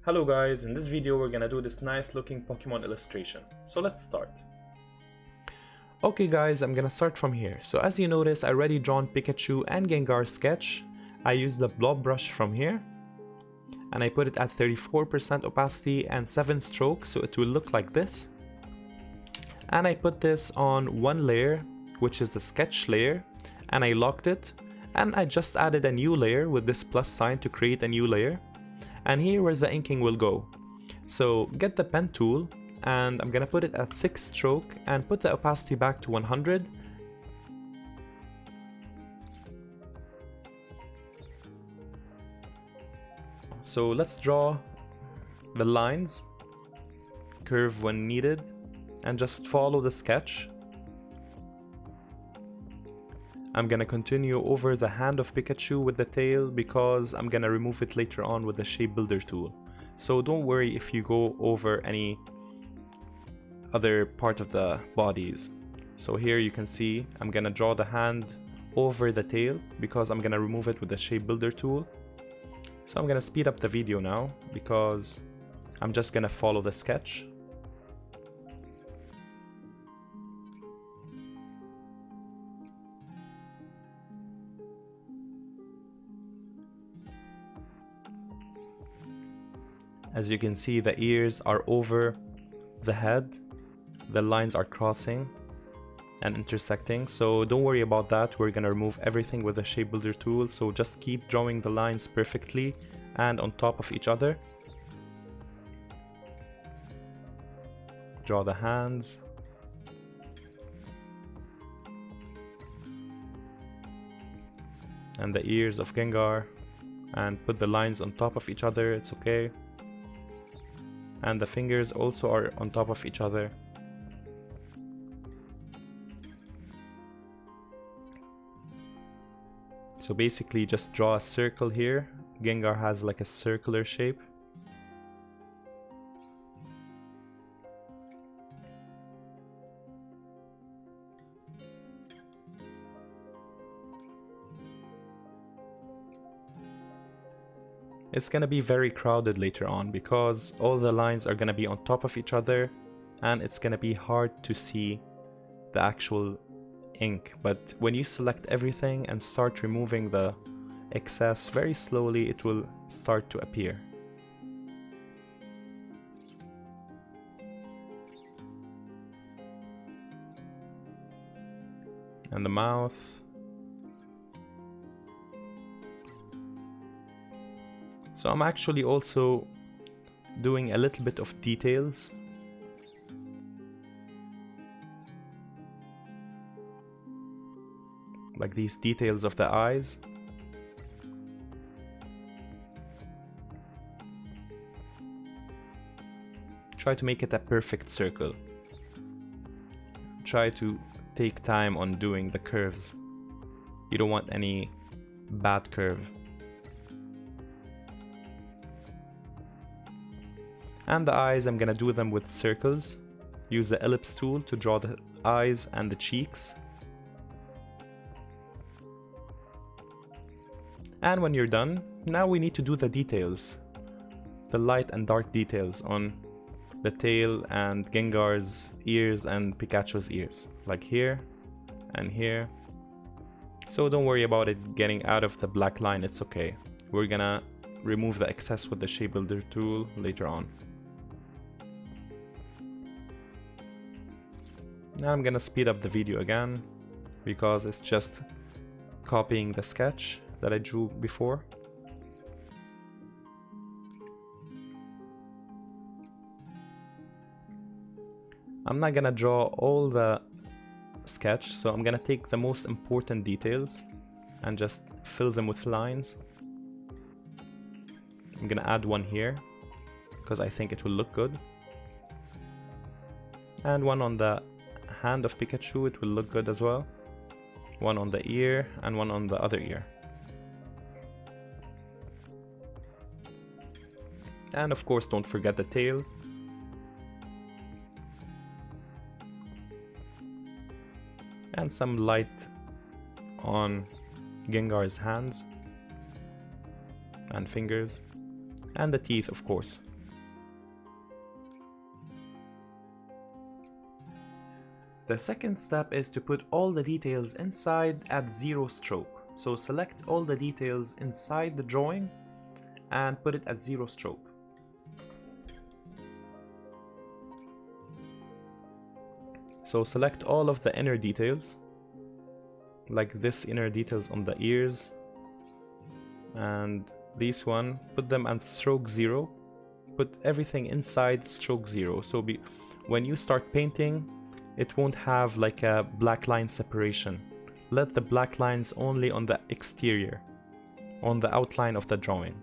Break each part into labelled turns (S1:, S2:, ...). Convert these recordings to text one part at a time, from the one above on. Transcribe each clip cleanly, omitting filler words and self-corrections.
S1: Hello guys, in this video we're gonna do this nice looking Pokemon illustration. So let's start. Okay guys, I'm gonna start from here. So as you notice, I already drawn Pikachu and Gengar sketch. I used the blob brush from here and I put it at 34% opacity and 7 strokes, so it will look like this. And I put this on one layer, which is the sketch layer, and I locked it, and I just added a new layer with this plus sign to create a new layer. And here where the inking will go. So get the pen tool and I'm gonna put it at 6 stroke and put the opacity back to 100. So let's draw the lines, curve when needed, and just follow the sketch. I'm gonna continue over the hand of Pikachu with the tail because I'm gonna remove it later on with the shape builder tool. So don't worry if you go over any other part of the bodies. So here you can see I'm gonna draw the hand over the tail because I'm gonna remove it with the shape builder tool. So I'm gonna speed up the video now because I'm just gonna follow the sketch. As you can see, the ears are over the head, the lines are crossing and intersecting, so don't worry about that. We're gonna remove everything with the shape builder tool, so just keep drawing the lines perfectly and on top of each other. Draw the hands. And the ears of Gengar, and put the lines on top of each other, it's okay. And the fingers also are on top of each other. So basically just draw a circle here. Gengar has like a circular shape. It's gonna be very crowded later on because all the lines are gonna be on top of each other and it's gonna be hard to see the actual ink. But when you select everything and start removing the excess very slowly, it will start to appear. And the mouth. So I'm actually also doing a little bit of details. Like these details of the eyes. Try to make it a perfect circle. Try to take time on doing the curves. You don't want any bad curve. And the eyes, I'm gonna do them with circles. Use the ellipse tool to draw the eyes and the cheeks. And when you're done, now we need to do the details. The light and dark details on the tail and Gengar's ears and Pikachu's ears. Like here and here. So don't worry about it getting out of the black line, it's okay. We're gonna remove the excess with the shape builder tool later on. Now I'm gonna speed up the video again because it's just copying the sketch that I drew before. I'm not gonna draw all the sketch, so I'm gonna take the most important details and just fill them with lines. I'm gonna add one here because I think it will look good. And one on the hand of Pikachu, it will look good as well. One on the ear and one on the other ear. And of course don't forget the tail. And some light on Gengar's hands and fingers. And the teeth, of course. The second step is to put all the details inside at 0 stroke. So select all the details inside the drawing and put it at 0 stroke. So select all of the inner details, like this inner details on the ears, and this one, put them at stroke 0. Put everything inside stroke 0. So when you start painting, it won't have like a black line separation. Let the black lines only on the exterior, on the outline of the drawing.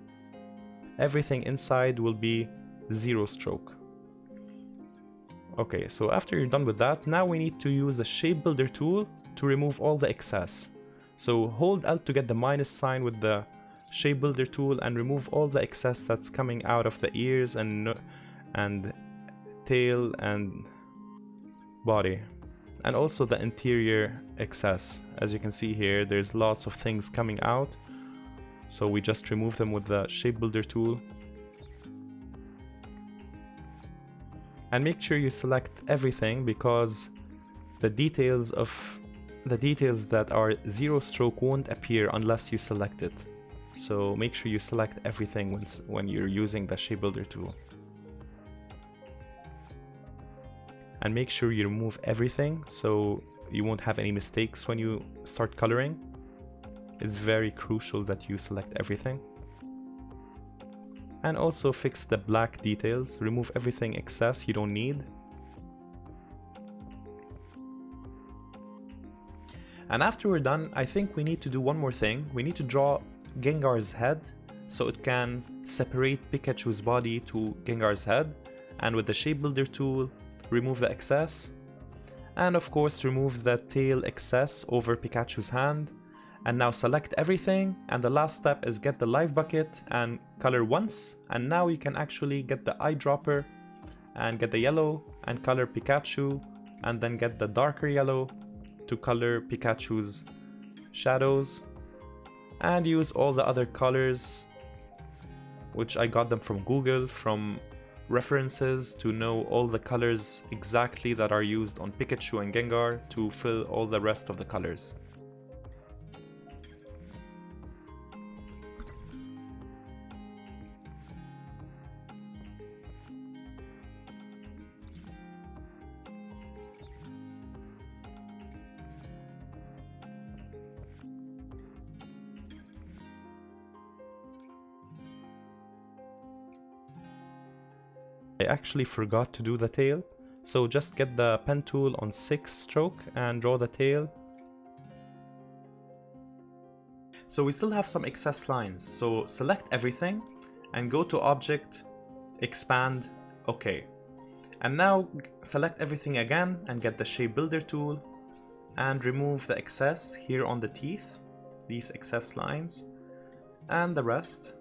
S1: Everything inside will be 0 stroke. Okay, so after you're done with that, now we need to use the shape builder tool to remove all the excess. So hold Alt to get the minus sign with the shape builder tool and remove all the excess that's coming out of the ears and tail and body, and also the interior excess. As you can see here, there's lots of things coming out, so we just remove them with the shape builder tool. And make sure you select everything, because the details that are 0 stroke won't appear unless you select it. So make sure you select everything when you're using the shape builder tool. And make sure you remove everything so you won't have any mistakes when you start coloring. It's very crucial that you select everything. And also fix the black details, remove everything excess you don't need. And after we're done, I think we need to do one more thing. We need to draw Gengar's head so it can separate Pikachu's body to Gengar's head. And with the shape builder tool, remove the excess. And of course, remove the tail excess over Pikachu's hand. And now select everything, and the last step is get the live bucket and color once, and now you can actually get the eyedropper and get the yellow and color Pikachu, and then get the darker yellow to color Pikachu's shadows, and use all the other colors, which I got them from Google, from references, to know all the colors exactly that are used on Pikachu and Gengar to fill all the rest of the colors. I actually forgot to do the tail, so just get the pen tool on 6 stroke and draw the tail. So we still have some excess lines, so select everything and go to Object, Expand, OK. And now select everything again and get the Shape Builder tool and remove the excess here on the teeth, these excess lines, and the rest.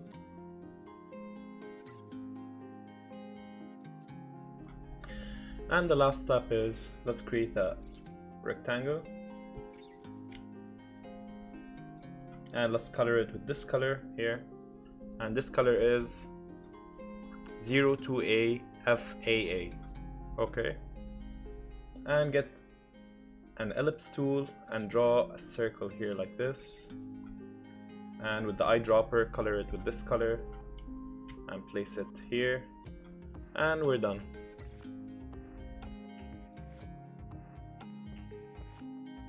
S1: And the last step is, let's create a rectangle. And let's color it with this color here. And this color is 02A FAA. Okay. And get an ellipse tool and draw a circle here like this. And with the eyedropper, color it with this color and place it here. And we're done.